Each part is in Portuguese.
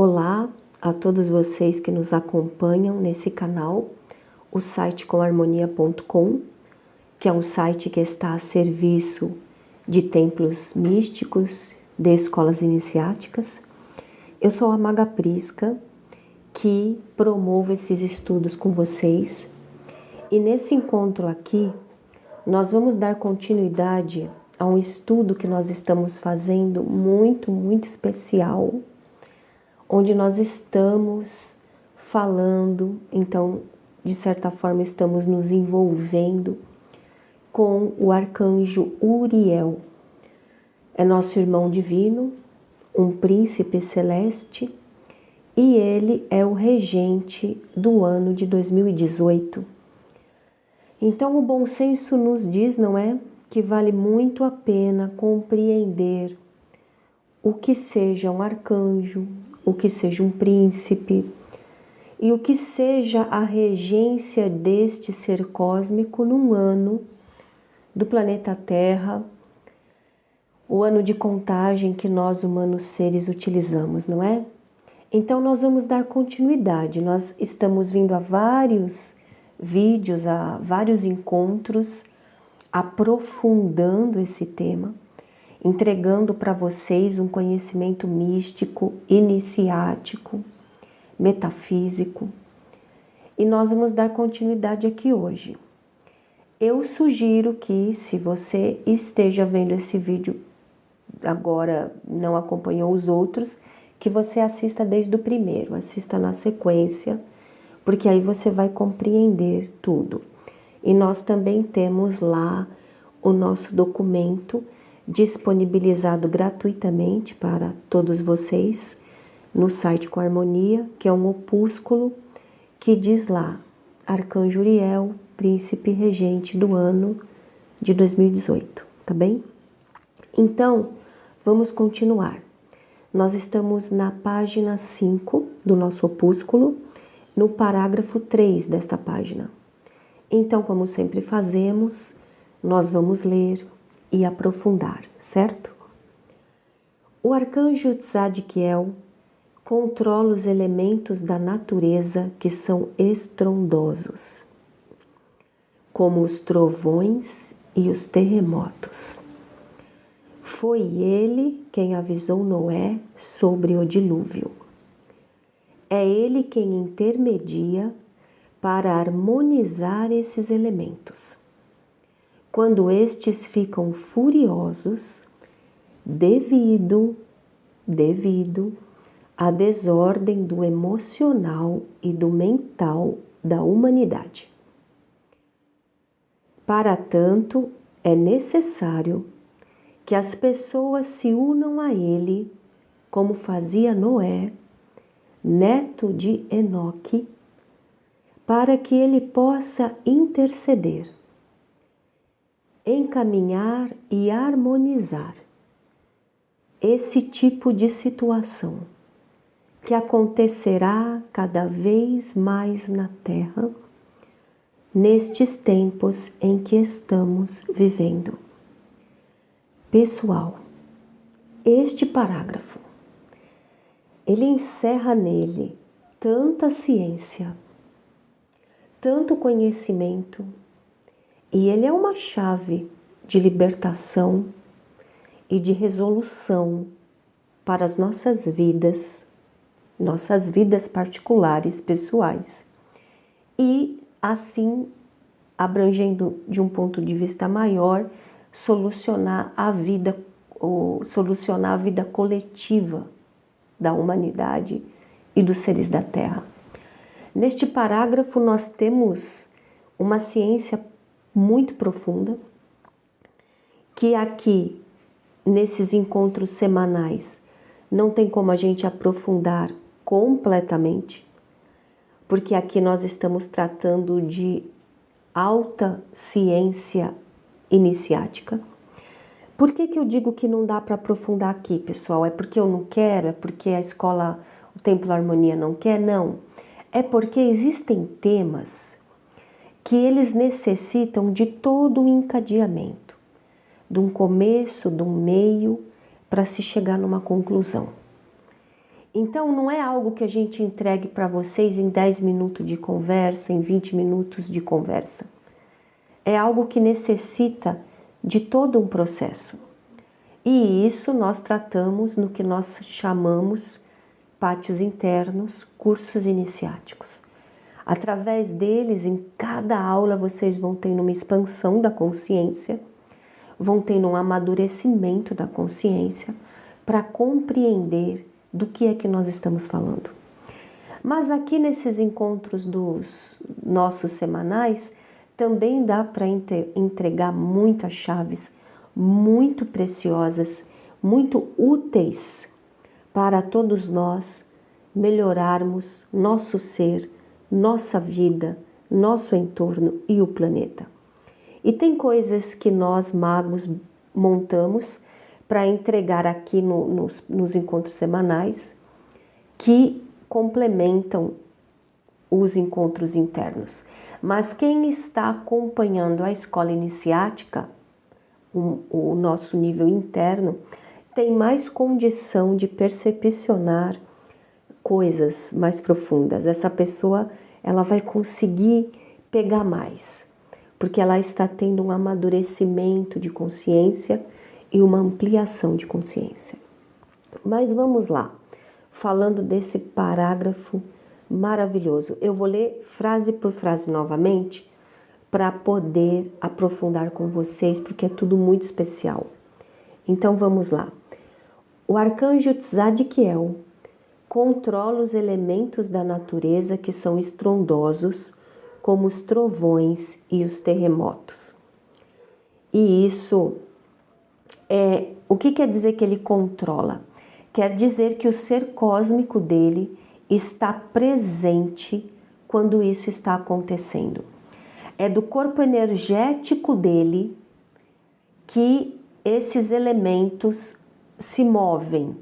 Olá a todos vocês que nos acompanham nesse canal, o site comharmonia.com, que é um site que está a serviço de templos místicos, de escolas iniciáticas. Eu sou a Maga Prisca, que promovo esses estudos com vocês. E nesse encontro aqui, nós vamos dar continuidade a um estudo que nós estamos fazendo muito especial, onde nós estamos falando, então, de certa forma, estamos nos envolvendo com o arcanjo Uriel. É nosso irmão divino, um príncipe celeste, e ele é o regente do ano de 2018. Então, o bom senso nos diz, não é? Que vale muito a pena compreender o que seja um arcanjo, o que seja um príncipe e o que seja a regência deste ser cósmico num ano do planeta Terra, o ano de contagem que nós humanos seres utilizamos, não é? Então nós vamos dar continuidade, nós estamos vindo a vários vídeos, a vários encontros, aprofundando esse tema, entregando para vocês um conhecimento místico, iniciático, metafísico. E nós vamos dar continuidade aqui hoje. Eu sugiro que, se você esteja vendo esse vídeo agora, não acompanhou os outros, que você assista desde o primeiro, assista na sequência, porque aí você vai compreender tudo. E nós também temos lá o nosso documento disponibilizado gratuitamente para todos vocês no site Com Harmonia, que é um opúsculo que diz lá, Arcanjo Uriel, príncipe regente do ano de 2018, tá bem? Então, vamos continuar. Nós estamos na página 5 do nosso opúsculo, no parágrafo 3 desta página. Então, como sempre fazemos, nós vamos ler e aprofundar, certo? O arcanjo Tzadkiel controla os elementos da natureza que são estrondosos, como os trovões e os terremotos. Foi ele quem avisou Noé sobre o dilúvio. É ele quem intermedia para harmonizar esses elementos. Quando estes ficam furiosos, devido à desordem do emocional e do mental da humanidade. Para tanto, é necessário que as pessoas se unam a ele, como fazia Noé, neto de Enoque, para que ele possa interceder, encaminhar e harmonizar esse tipo de situação que acontecerá cada vez mais na Terra nestes tempos em que estamos vivendo. Pessoal, este parágrafo, ele encerra nele tanta ciência, tanto conhecimento, e ele é uma chave de libertação e de resolução para as nossas vidas particulares, pessoais, e assim, abrangendo de um ponto de vista maior, solucionar a vida coletiva da humanidade e dos seres da Terra. Neste parágrafo nós temos uma ciência muito profunda, que aqui, nesses encontros semanais, não tem como a gente aprofundar completamente, porque aqui nós estamos tratando de alta ciência iniciática. Por que eu digo que não dá para aprofundar aqui, pessoal? É porque eu não quero? É porque a escola, o Templo Harmonia não quer? Não. É porque existem temas que eles necessitam de todo um encadeamento, de um começo, de um meio, para se chegar numa conclusão. Então não é algo que a gente entregue para vocês em 10 minutos de conversa, em 20 minutos de conversa. É algo que necessita de todo um processo. E isso nós tratamos no que nós chamamos pátios internos, cursos iniciáticos. Através deles, em cada aula, vocês vão tendo uma expansão da consciência, vão tendo um amadurecimento da consciência para compreender do que é que nós estamos falando. Mas aqui nesses encontros dos nossos semanais, também dá para entregar muitas chaves muito preciosas, muito úteis para todos nós melhorarmos nosso ser, nossa vida, nosso entorno e o planeta. E tem coisas que nós magos montamos para entregar aqui nos encontros semanais que complementam os encontros internos. Mas quem está acompanhando a escola iniciática, o nosso nível interno, tem mais condição de percepcionar coisas mais profundas. Essa pessoa, ela vai conseguir pegar mais, porque ela está tendo um amadurecimento de consciência e uma ampliação de consciência. Mas vamos lá, falando desse parágrafo maravilhoso. Eu vou ler frase por frase novamente para poder aprofundar com vocês, porque é tudo muito especial. Então vamos lá. O arcanjo Tzadkiel controla os elementos da natureza que são estrondosos, como os trovões e os terremotos. E isso o que quer dizer que ele controla? Quer dizer que o ser cósmico dele está presente quando isso está acontecendo. É do corpo energético dele que esses elementos se movem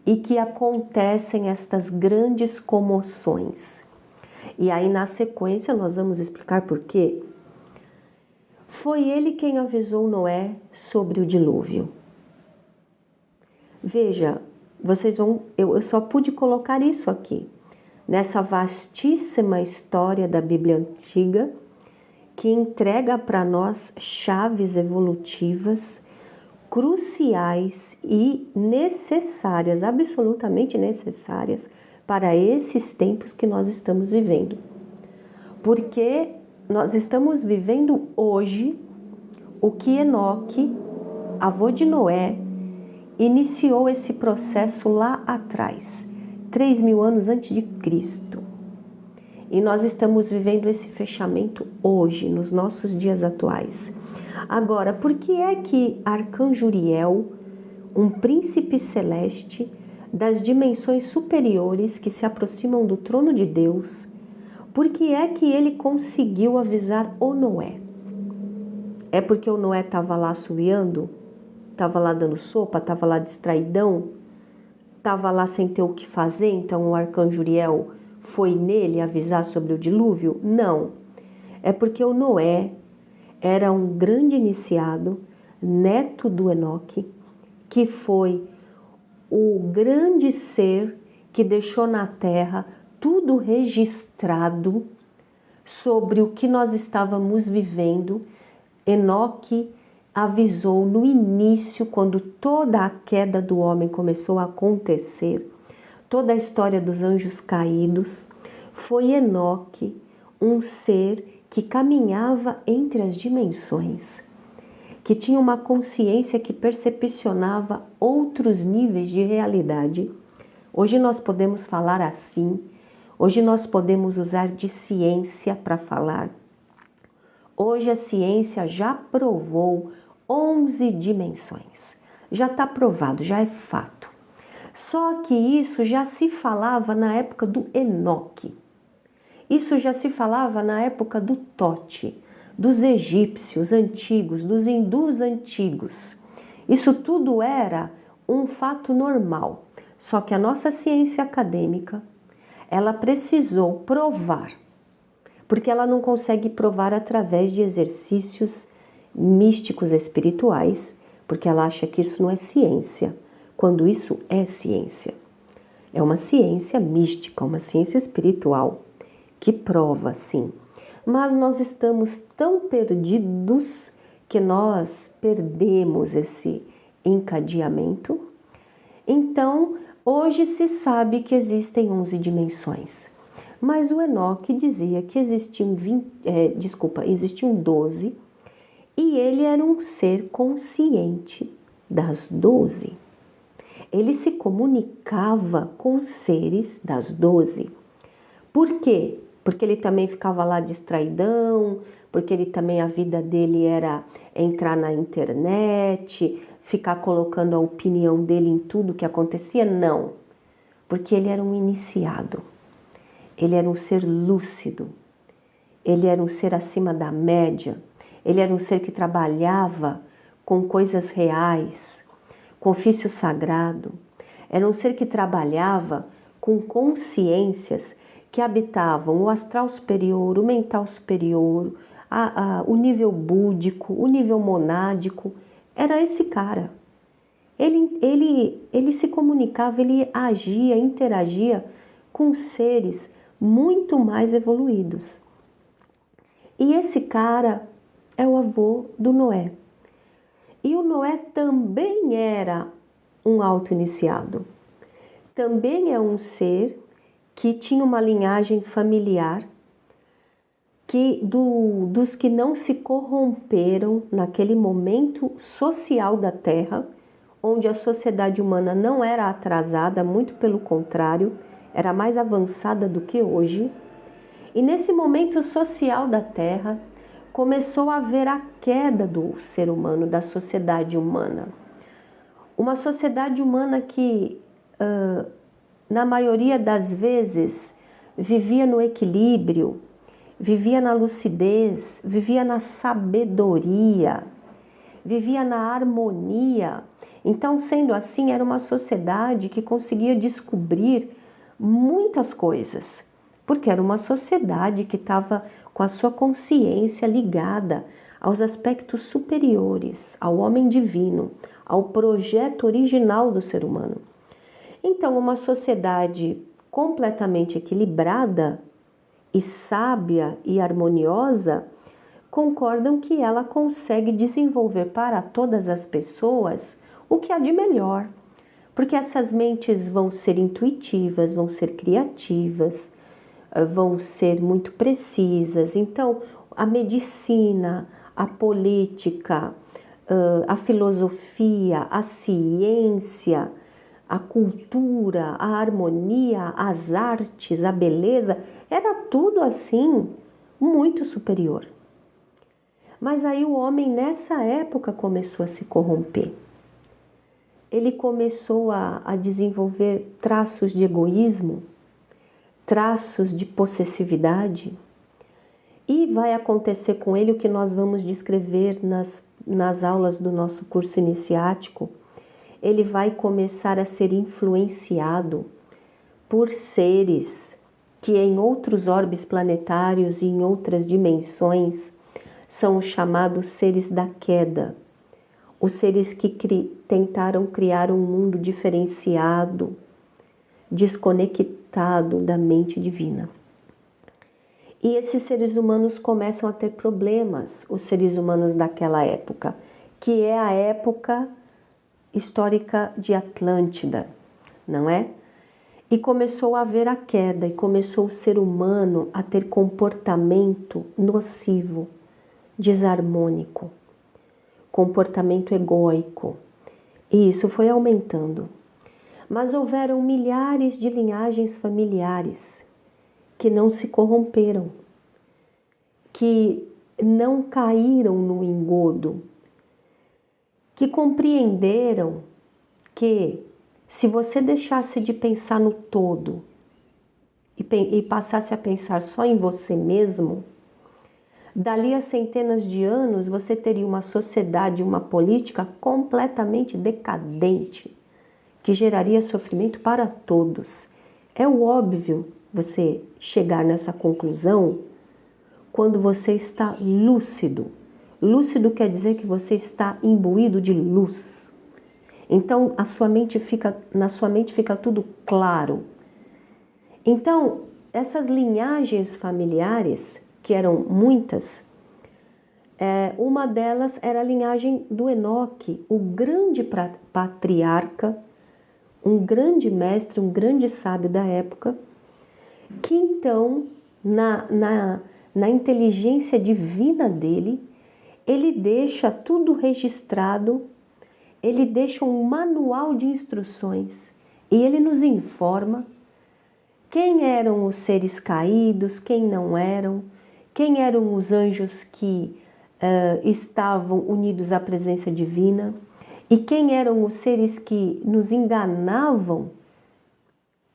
e que acontecem estas grandes comoções. E aí, na sequência, nós vamos explicar por quê. Foi ele quem avisou Noé sobre o dilúvio. Veja, eu só pude colocar isso aqui, nessa vastíssima história da Bíblia Antiga, que entrega para nós chaves evolutivas cruciais e necessárias, absolutamente necessárias para esses tempos que nós estamos vivendo. Porque nós estamos vivendo hoje o que Enoque, avô de Noé, iniciou esse processo lá atrás, 3.000 anos antes de Cristo. E nós estamos vivendo esse fechamento hoje, nos nossos dias atuais. Agora, por que é que Arcanjo Uriel, um príncipe celeste das dimensões superiores que se aproximam do trono de Deus, por que é que ele conseguiu avisar o Noé? É porque o Noé estava lá assoviando? Estava lá dando sopa? Estava lá distraidão? Estava lá sem ter o que fazer? Então o Arcanjo Uriel foi nele avisar sobre o dilúvio? Não. É porque o Noé era um grande iniciado, neto do Enoque, que foi o grande ser que deixou na terra tudo registrado sobre o que nós estávamos vivendo. Enoque avisou no início, quando toda a queda do homem começou a acontecer, toda a história dos anjos caídos, foi Enoque, um ser que caminhava entre as dimensões, que tinha uma consciência que percepcionava outros níveis de realidade. Hoje nós podemos falar assim, hoje nós podemos usar de ciência para falar. Hoje a ciência já provou 11 dimensões. Já está provado, já é fato. Só que isso já se falava na época do Enoque. Isso já se falava na época do Tote, dos egípcios antigos, dos hindus antigos. Isso tudo era um fato normal. Só que a nossa ciência acadêmica, ela precisou provar, porque ela não consegue provar através de exercícios místicos espirituais, porque ela acha que isso não é ciência, quando isso é ciência. É uma ciência mística, uma ciência espiritual, que prova, sim. Mas nós estamos tão perdidos que nós perdemos esse encadeamento. Então, hoje se sabe que existem 11 dimensões. Mas o Enoque dizia que existiam 12 e ele era um ser consciente das 12. Ele se comunicava com os seres das 12. Por quê? Porque ele também ficava lá distraidão, porque ele também, a vida dele era entrar na internet, ficar colocando a opinião dele em tudo que acontecia? Não, porque ele era um iniciado, ele era um ser lúcido, ele era um ser acima da média, ele era um ser que trabalhava com coisas reais, com ofício sagrado, era um ser que trabalhava com consciências que habitavam o astral superior, o mental superior, o nível búdico, o nível monádico. Era esse cara. Ele se comunicava, ele agia, interagia com seres muito mais evoluídos. E esse cara é o avô do Noé. E o Noé também era um auto-iniciado. Também é um ser que tinha uma linhagem familiar dos que não se corromperam naquele momento social da Terra, onde a sociedade humana não era atrasada, muito pelo contrário, era mais avançada do que hoje. E nesse momento social da Terra, começou a haver a queda do ser humano, da sociedade humana. Uma sociedade humana que, na maioria das vezes, vivia no equilíbrio, vivia na lucidez, vivia na sabedoria, vivia na harmonia. Então, sendo assim, era uma sociedade que conseguia descobrir muitas coisas, porque era uma sociedade que estava com a sua consciência ligada aos aspectos superiores, ao homem divino, ao projeto original do ser humano. Então, uma sociedade completamente equilibrada e sábia e harmoniosa concordam que ela consegue desenvolver para todas as pessoas o que há de melhor, porque essas mentes vão ser intuitivas, vão ser criativas, vão ser muito precisas. Então, a medicina, a política, a filosofia, a ciência, a cultura, a harmonia, as artes, a beleza, era tudo assim muito superior. Mas aí o homem nessa época começou a se corromper. Ele começou a desenvolver traços de egoísmo, traços de possessividade, e vai acontecer com ele o que nós vamos descrever nas aulas do nosso curso iniciático. Ele vai começar a ser influenciado por seres que em outros orbes planetários e em outras dimensões são os chamados seres da queda, os seres que tentaram criar um mundo diferenciado, desconectado da mente divina. E esses seres humanos começam a ter problemas, os seres humanos daquela época, que é a época histórica de Atlântida, não é? E começou a haver a queda, e começou o ser humano a ter comportamento nocivo, desarmônico, comportamento egóico. E isso foi aumentando. Mas houveram milhares de linhagens familiares que não se corromperam, que não caíram no engodo, que compreenderam que se você deixasse de pensar no todo e passasse a pensar só em você mesmo, dali a centenas de anos você teria uma sociedade, uma política completamente decadente, que geraria sofrimento para todos. É o óbvio você chegar nessa conclusão quando você está lúcido. Lúcido quer dizer que você está imbuído de luz. Então, na sua mente fica tudo claro. Então, essas linhagens familiares, que eram muitas, uma delas era a linhagem do Enoque, o grande patriarca, um grande mestre, um grande sábio da época, que então, na inteligência divina dele, ele deixa tudo registrado, ele deixa um manual de instruções e ele nos informa quem eram os seres caídos, quem não eram, quem eram os anjos que estavam unidos à presença divina e quem eram os seres que nos enganavam,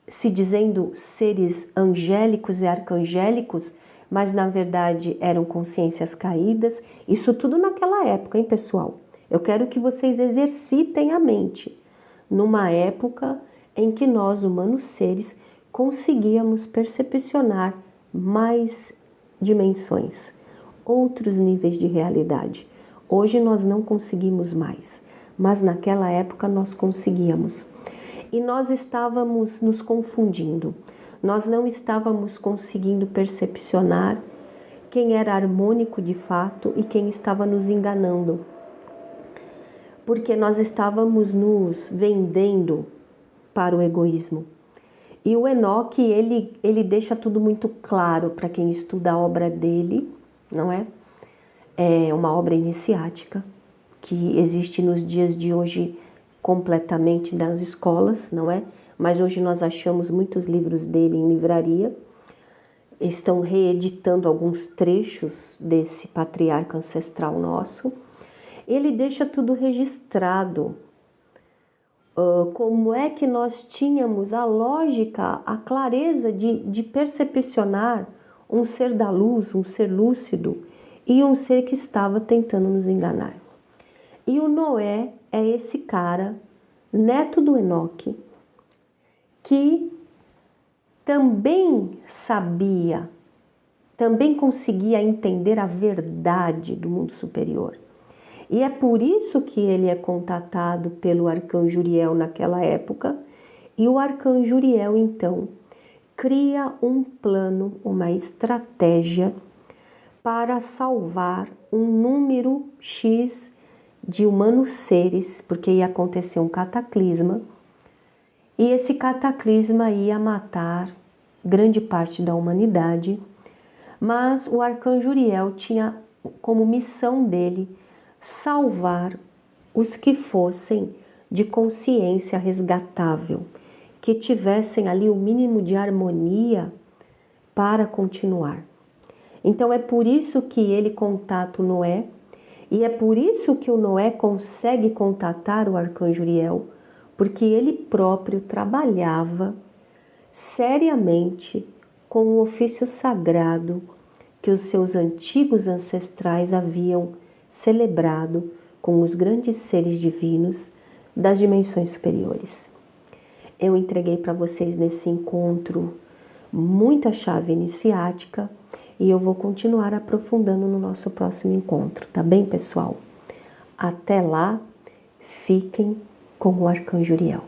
se dizendo seres angélicos e arcangélicos, mas na verdade eram consciências caídas. Isso tudo naquela época, hein, pessoal? Eu quero que vocês exercitem a mente numa época em que nós, humanos seres, conseguíamos percepcionar mais dimensões, outros níveis de realidade. Hoje nós não conseguimos mais, mas naquela época nós conseguíamos. E nós estávamos nos confundindo, nós não estávamos conseguindo percepcionar quem era harmônico de fato e quem estava nos enganando, porque nós estávamos nos vendendo para o egoísmo. E o Enoque, ele deixa tudo muito claro para quem estuda a obra dele, não é? É uma obra iniciática que existe nos dias de hoje completamente nas escolas, não é? Mas hoje nós achamos muitos livros dele em livraria. Estão reeditando alguns trechos desse patriarca ancestral nosso. Ele deixa tudo registrado. Como é que nós tínhamos a lógica, a clareza de percepcionar um ser da luz, um ser lúcido e um ser que estava tentando nos enganar. E o Noé é esse cara, neto do Enoque, que também sabia, também conseguia entender a verdade do mundo superior. E é por isso que ele é contatado pelo arcanjo Uriel naquela época, e o arcanjo Uriel, então, cria um plano, uma estratégia para salvar um número X de humanos seres, porque ia acontecer um cataclisma, e esse cataclisma ia matar grande parte da humanidade, mas o arcanjo Uriel tinha como missão dele salvar os que fossem de consciência resgatável, que tivessem ali o mínimo de harmonia para continuar. Então é por isso que ele contata o Noé, e é por isso que o Noé consegue contatar o arcanjo Uriel, porque ele próprio trabalhava seriamente com o ofício sagrado que os seus antigos ancestrais haviam celebrado com os grandes seres divinos das dimensões superiores. Eu entreguei para vocês nesse encontro muita chave iniciática e eu vou continuar aprofundando no nosso próximo encontro, tá bem, pessoal? Até lá, fiquem com o arcanjo Uriel.